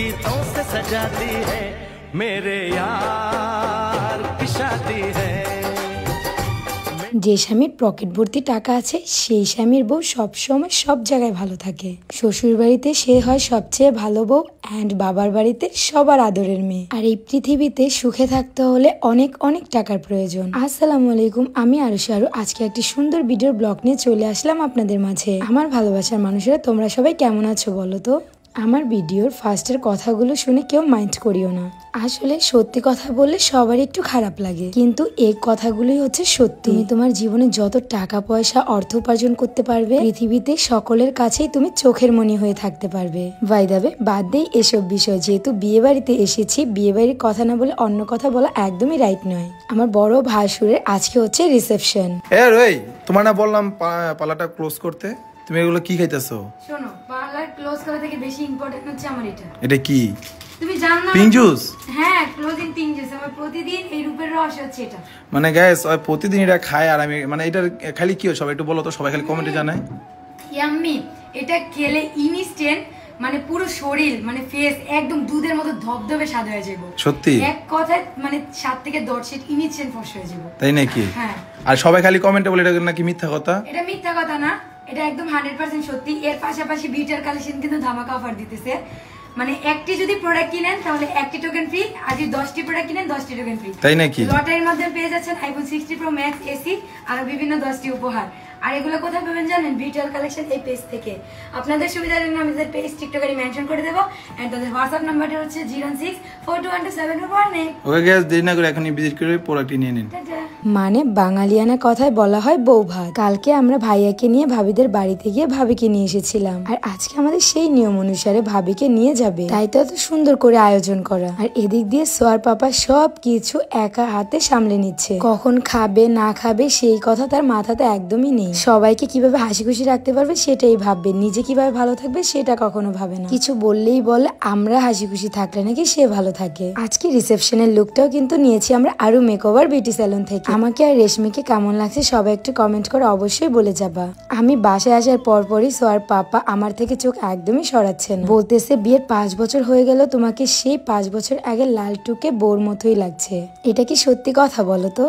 गीतों से सजाती है, मेरे यार की शादी है। যে স্বামীর পকেট ভর্তি টাকা আছে সেই স্বামীর বউ সব সময় সব জায়গায় ভালো থাকে। শ্বশুর বাড়িতে সে হয় সবচেয়ে ভালো বউ অ্যান্ড বাবার বাড়িতে সবার আদরের মেয়ে। আর এই পৃথিবীতে সুখে থাকতে হলে অনেক অনেক টাকার প্রয়োজন। আসসালামু আলাইকুম, আমি আরুষি আরু। আজকে একটি সুন্দর ভিডিওর ব্লগ নিয়ে চলে আসলাম আপনাদের মাঝে। আমার ভালোবাসার মানুষেরা তোমরা সবাই কেমন আছো বলো তো? আমার ভিডিওর ফার্স্টের কথাগুলো শুনে কেউ মাইন্ড করিও না। আসলে সত্যি কথা বললে সবারই একটু খারাপ লাগে, কিন্তু এই কথাগুলোই হচ্ছে সত্যি। তুমি তোমার জীবনে যত টাকা পয়সা অর্থ উপার্জন করতে পারবে, পৃথিবীতে সকলের কাছেই তুমি চোখের মনি হয়ে থাকতে পারবে। বাই দ্য ওয়ে, বাদ দেই এসব বিষয়। যেহেতু বিয়ে বাড়িতে এসেছি, বিয়ে বাড়ির কথা না বলে অন্য কথা বলা একদমই রাইট নয়। আমার বড় ভাসুরের আজকে হচ্ছে রিসেপশন। তোমার না বললাম পালাটা ক্লোজ করতে, তুমি এগুলো কি খাইতেছো? শোনো, পার্লার ক্লোজ করা থেকে বেশি ইম্পর্টেন্ট হচ্ছে আমার এটা। এটা কি? তুমি জানো না? Pink juice. হ্যাঁ, ক্লোজিং পিঙ্ক জুস। আমার প্রতিদিন এই রূপের রস হচ্ছে এটা। মানে গাইস, ওই প্রতিদিন এটা খায় আর আমি মানে এটা খালি কি হয় সবাই একটু বলো তো, সবাই খালি কমেন্টে জানায়। ইয়াম্মি, এটা খেলে ইনস্ট্যান্ট মানে পুরো শরীর মানে ফেস একদম দুধের মতো ধবধবে সাদা হয়ে যাবে। সত্যি? এক কথায় মানে 7 থেকে 10 সেট ইনস্ট্যান্ট ফর্সা হয়ে যাবে। তাই নাকি? হ্যাঁ। আর সবাই খালি কমেন্টে বলে এটা নাকি মিথ্যা কথা। এটা মিথ্যা কথা না, এটা একদম 100% সত্যি। এর পাশাপাশি বিউটার কালেকশন কিন্তু ধামাকা অফার দিতেছে। মানে একটি যদি প্রোডাক্ট কিনেন তাহলে একটি টোকেন ফ্রি, আর যদি 10টি প্রোডাক্ট কিনেন 10টি টোকেন ফ্রি। তাই নাকি? লটারির মধ্যে পেয়ে যাচ্ছেন আইফোন 60 প্রো ম্যাক্স এসি আর বিভিন্ন 10টি উপহার। আর এগুলো কোথায় পাবেন জানেন? বিউটার কালেকশন এই পেজ থেকে। আপনাদের সুবিধার জন্য আমি তাদের পেজ টিকটকারে মেনশন করে দেব, এন্ড তাদের হোয়াটসঅ্যাপ নাম্বারটা হচ্ছে 01642127419। ওকে গাইস, দেরি না করে এখনই ভিজিট করে প্রোডাক্ট নিয়ে নিন। মানে বাঙালিয়ানা কথায় বলা হয় বউ ভাত। কালকে আমরা ভাইয়াকে নিয়ে ভাবিদের বাড়িতে গিয়ে ভাবিকে নিয়ে এসেছিলাম, আর আজকে আমাদের সেই নিয়ম অনুসারে ভাবিকে নিয়ে যাবে, তাই তো এত সুন্দর করে আয়োজন করা। আর এদিক দিয়ে সোয়ার পাপা সব কিছু একা হাতে সামলে নিচ্ছে। কখন খাবে না খাবে সেই কথা তার মাথাতে একদমই নেই। সবাইকে কিভাবে হাসি খুশি রাখতে পারবে সেটাই ভাববে, নিজে কিভাবে ভালো থাকবে সেটা কখনো ভাবে না। কিছু বললেই বলে আমরা হাসি খুশি থাকলে নাকি সে ভালো থাকে। আজকে রিসেপশনের লুকটাও কিন্তু নিয়েছি আমরা আরু মেকওভার বিউটি স্যালন থেকে। আমাকে আর রেশমিকে কেমন লাগছে সবাই একটু কমেন্ট করে অবশ্যই বলে যাবা। আমি বাসায় আসার পরপরই সোয়ার পাপা আমার থেকে চোখ একদমই সরাচ্ছে না, বলতেছে বিয়ের 5 বছর হয়ে গেল, তোমাকে সেই 5 বছর আগে লালটুকে বোর মতোই লাগছে। এটা কি সত্যি কথা বলো তো?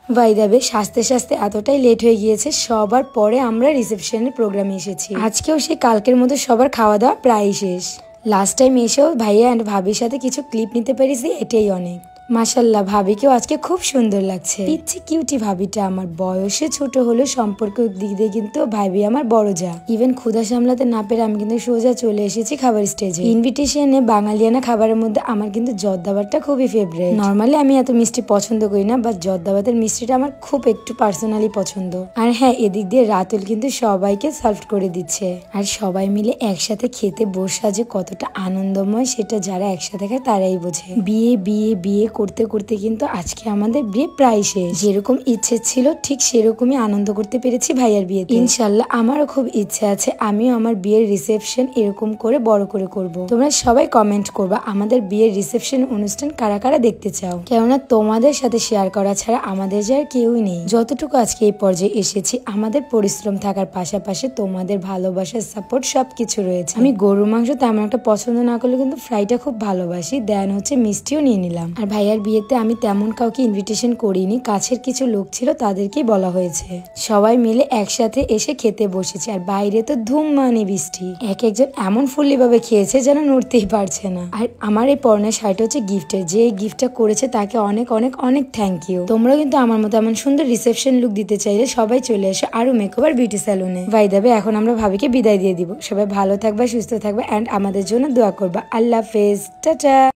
বাই দ্য ওয়ে, সাজতে সাজতে এতটাই লেট হয়ে গিয়েছে, সবার পরে আমরা রিসেপশনের প্রোগ্রামে এসেছি। আজকেও সে কালকের মতো সবার খাওয়া দাওয়া প্রায় শেষ। লাস্ট টাইম এসেও ভাইয়া অ্যান্ড ভাবির সাথে কিছু ক্লিপ নিতে পেরেছি, এটাই অনেক। মাশাল্লাহ, ভাবিকেও আজকে খুব সুন্দর লাগছে। পিচ্ছি কিউটি ভাবিটা আমার, বয়সে ছোট হলেও সম্পর্কের দিক দিয়ে কিন্তু ভাবি আমার বড় যা। ইভেন ক্ষুধা সামলাতে না পেরে আমি কিন্তু সোজা চলে এসেছি খাবার স্টেজে। ইনভিটেশনে বাঙালিয়ানা খাবারের মধ্যে আমার কিন্তু জর্দাবাতটা খুবই ফেভারিট। নর্মালি আমি এত মিষ্টি পছন্দ করি না, বাট জর্দাবাতের মিষ্টিটা আমার খুব একটু পার্সোনালি পছন্দ। আর হ্যাঁ, এদিক দিয়ে রাতুল কিন্তু সবাইকে সার্ভ করে দিচ্ছে। আর সবাই মিলে একসাথে খেতে বসা যে কতটা আনন্দময় সেটা যারা একসাথে খায় তারাই বোঝে। বিয়ে বিয়ে বিয়ে করতে করতে কিন্তু আজকে আমাদের বিয়ে প্রায় শেষ। যেরকম ইচ্ছে ছিল ঠিক সেরকমই আনন্দ করতে পেরেছি ভাইয়ার বিয়েতে। ইনশাল্লাহ আমারও খুব ইচ্ছে আছে আমিও আমার বিয়ের রিসেপশন এরকম করে বড় করে করব। তোমরা সবাই কমেন্ট করবা আমাদের বিয়ের রিসেপশন অনুষ্ঠান কারা কারা দেখতে চাও, কেননা তোমাদের সাথে শেয়ার করা ছাড়া আমাদের যে আর কেউই নেই। যতটুকু আজকে এই পর্যায়ে এসেছি আমাদের পরিশ্রম থাকার পাশাপাশি তোমাদের ভালোবাসার সাপোর্ট সবকিছু রয়েছে। আমি গরুর মাংস তেমন একটা পছন্দ না করলে কিন্তু ফ্রাইটা খুব ভালোবাসি, দেন হচ্ছে মিষ্টিও নিয়ে নিলাম। আর ভাইয়ার বিয়েতে আমি তেমন কাউকে ইনভিটেশন করিনি, কাছের কিছু লোক ছিল তাদেরকেই বলা হয়েছে। সবাই মিলে একসাথে এসে খেতে বসেছে, আর বাইরে তো ধুম মানে বৃষ্টি। এক একজন এমন ফুল্লি ভাবে খেয়েছে যেন নড়তেই পারছে না। আর আমার এই পরনের শাড়িটা হচ্ছে গিফটের, যে এই গিফটটা করেছে তাকে অনেক অনেক অনেক থ্যাংক ইউ। তোমরা কিন্তু আমার মতো এমন সুন্দর রিসেপশন লুক দিতে চাইলে সবাই চলে এসো আরু মেকওভার বিউটি স্যালনে। বাই দ্য ওয়ে, এখন আমরা ভাবিকে বিদায় দিয়ে দিব। সবাই ভালো থাকবা, সুস্থ থাকবা, এন্ড আমাদের জন্য দোয়া করবা। আল্লাহ হাফেজ, টাটা।